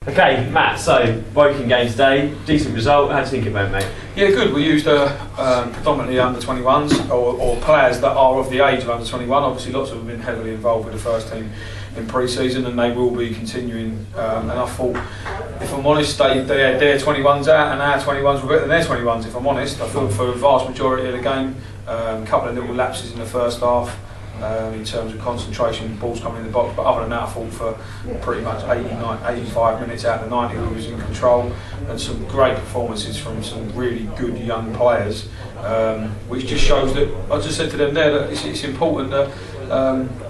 Okay, Matt, so Woking game today, decent result. How do you think it went, mate? Yeah, good. We used predominantly under 21s or players that are of the age of under 21. Obviously, lots of them have been heavily involved with the first team in pre-season, and they will be continuing. And I thought, if I'm honest, they had their 21s out, and our 21s were better than their 21s. If I'm honest, I thought for the vast majority of the game, a couple of little lapses in the first half. In terms of concentration, balls coming in the box, but other than that, I thought for pretty much 85 minutes out of the 90 we was in control, and some great performances from some really good young players, which just shows that, I just said to them there, that it's important that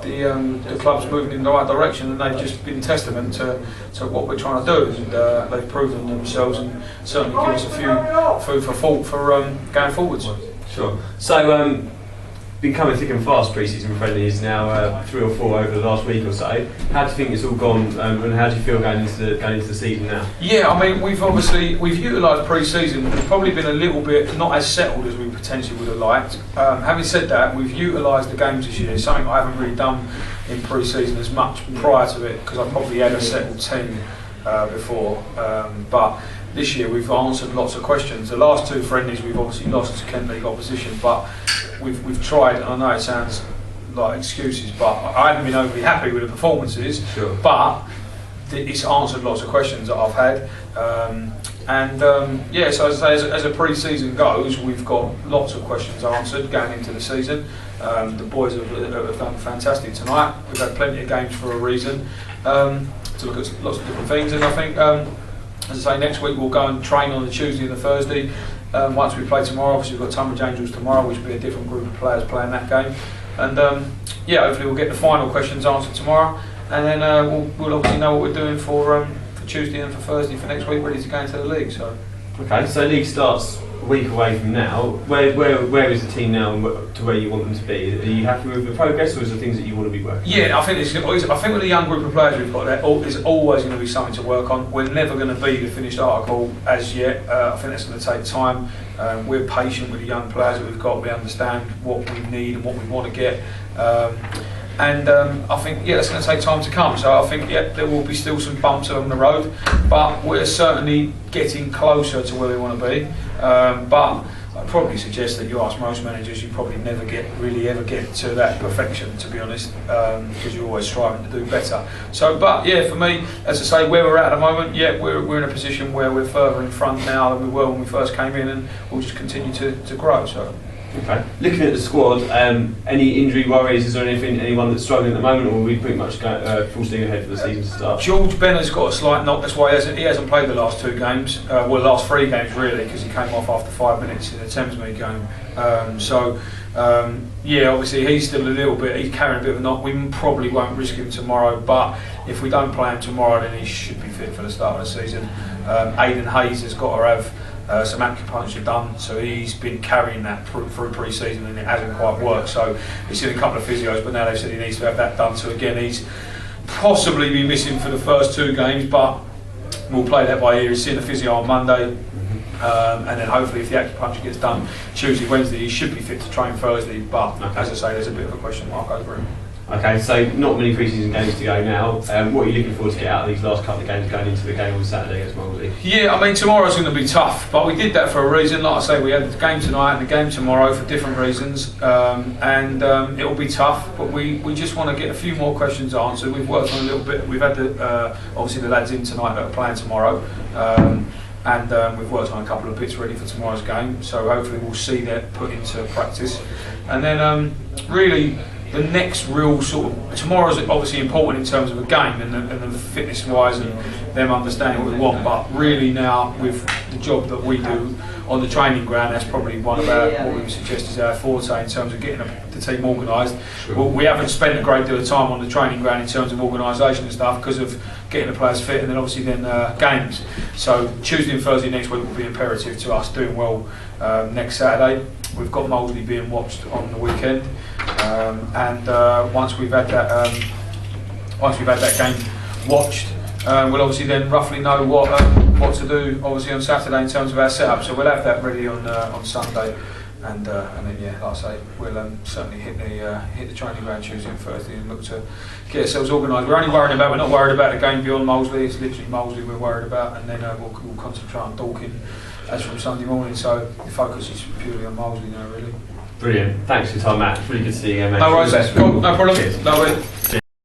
the club's moving in the right direction, and they've just been testament to what we're trying to do, and they've proven themselves and certainly give us a few food for thought for going forwards. Sure. So, been coming thick and fast pre-season friendlies now, 3 or 4 over the last week or so. How do you think it's all gone, and how do you feel going into the season now? Yeah, I mean, we've utilised pre-season. We've probably been a little bit not as settled as we potentially would have liked. Having said that, we've utilised the games this year, something I haven't really done in pre-season as much prior to it, because I probably had a settled team before. But this year we've answered lots of questions. The last 2 friendlies we've obviously lost to Kent League opposition, but we've tried, and I know it sounds like excuses, but I haven't been overly happy with the performances. Sure. But it's answered lots of questions that I've had, yeah. So as a pre-season goes, we've got lots of questions answered going into the season. The boys have done fantastic tonight. We've had plenty of games for a reason to look at lots of different things, and I think, as I say, next week we'll go and train on the Tuesday and the Thursday. Once we play tomorrow, obviously we've got Tunbridge Angels tomorrow, which will be a different group of players playing that game. And yeah, hopefully we'll get the final questions answered tomorrow, and then we'll obviously know what we're doing for Tuesday and for Thursday for next week, ready to go into the league. So. Okay, so league starts a week away from now. Where is the team now, and to where you want them to be? Are you happy with the progress, or is there things that you want to be working on? Yeah, I think with the young group of players we've got, there's always going to be something to work on. We're never going to be the finished article as yet. I think that's going to take time. We're patient with the young players that we've got. We understand what we need and what we want to get. And I think, yeah, that's going to take time to come. So I think, yeah, there will be still some bumps along the road, but we're certainly getting closer to where we want to be. But I'd probably suggest that you ask most managers, you probably never really ever get to that perfection, to be honest, because you're always striving to do better. So, but yeah, for me, as I say, where we're at the moment, yeah, we're in a position where we're further in front now than we were when we first came in, and we'll just continue to grow. So. Okay. Looking at the squad, any injury worries? Is there anyone that's struggling at the moment, or are we pretty much full steam ahead for the season to start? George Benner's got a slight knock. That's why he hasn't played the last 2 games. Well, the last 3 games really, because he came off after 5 minutes in the Thamesmead game. Yeah, obviously he's still a little bit. He's carrying a bit of a knock. We probably won't risk him tomorrow, but if we don't play him tomorrow, then he should be fit for the start of the season. Aidan Hayes has got to have some acupuncture done, so he's been carrying that through pre-season, and it hasn't quite worked. So he's seen a couple of physios, but now they've said he needs to have that done. So again, he's possibly be missing for the first 2 games, but we'll play that by ear. He's seeing the physio on Monday, and then hopefully if the acupuncture gets done Tuesday, Wednesday, he should be fit to train Thursday. But as I say, there's a bit of a question mark over him. Okay, so not many pre-season games to go now. What are you looking forward to get out of these last couple of games going into the game on Saturday against Molesey? Yeah, I mean, tomorrow's going to be tough, but we did that for a reason. Like I say, we had the game tonight and the game tomorrow for different reasons, and it will be tough, but we just want to get a few more questions answered. We've worked on a little bit. We've had obviously the lads in tonight that are playing tomorrow, and we've worked on a couple of bits ready for tomorrow's game, so hopefully we'll see that put into practice. And then really, the next real sort of, tomorrow's obviously important in terms of a game and the fitness wise and them understanding what we want, but really now with the job that we do on the training ground, that's probably one of our, what we would suggest is our forte in terms of getting the team organised. Sure. Well, we haven't spent a great deal of time on the training ground in terms of organisation and stuff because of getting the players fit, and then obviously games. So Tuesday and Thursday next week will be imperative to us doing well next Saturday. We've got Molesey being watched on the weekend, and once we've had that game watched, we'll obviously then roughly know what to do obviously on Saturday in terms of our setup. So we'll have that ready on Sunday, and then like I say, we'll certainly hit the training ground Tuesday and Thursday and look to get ourselves organised. We're not worried about the game beyond Molesley. It's literally Molesley we're worried about, and then we'll concentrate on Dorking as from Sunday morning. So the focus is purely on Molesley now, really. Brilliant. Thanks for your time, Matt. It's really good to see you again, mate. No worries. Cool. No problem. Cheers. No worries.